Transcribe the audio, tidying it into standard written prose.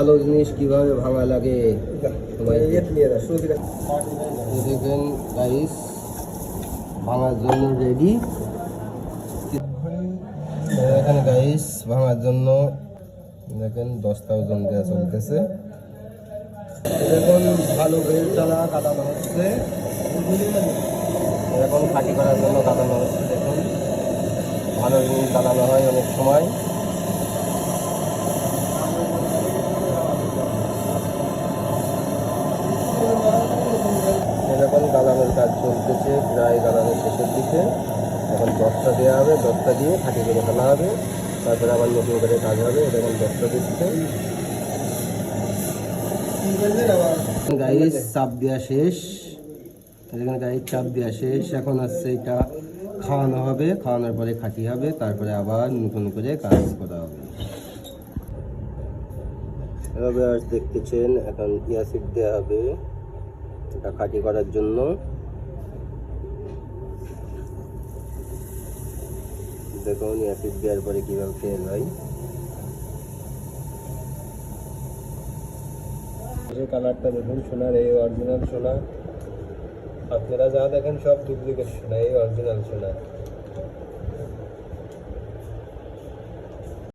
ভালো জিনিস কিভাবে ভাঙা লাগে দেখেন গাইস, ভাঙার জন্য রেডি। এখানে গাইস ভাঙার জন্য দেখেন 10টা ওজন দেওয়া চলতেছে। দেখুন ভালো বেল চালা কাটানো হচ্ছে, এখন খাঁটি করার জন্য কাটানো হচ্ছে। দেখুন ভালো জিনিস কাটানো হয় অনেক সময়। এখন গালানোর কাজ চলতেছে, প্রায় গালানোর শেষের দিকে। এখন 10টা দেওয়া হবে, 10টা দিয়ে খাঁটি করে ফেলা হবে, তারপরে আবার নতুন করে কাজ হবে। এখন 10টা দিচ্ছে গাইস, চাপ দেওয়া শেষ। এখানে গাইস চাপ দেওয়া শেষ। এখন আসছে এটা খাওয়ানো হবে, খাওয়ানোর পরে খাঁটি হবে, তারপরে আবার নতুন করে কাজ করা হবে। এভাবে আজ দেখতেছেন এখন ইয়াসিড দেওয়া হবে এটা খাঁটি করার জন্য। দেখুন ইয়াসিড দেওয়ার পরে কিভাবে ফেল হয়। কালারটা দেখুন, সোনার এই অরিজিনাল সোনা। আপনারা যা দেখেন সব ডুপ্লিকেট সোনা, এই অরিজিনাল সোনা।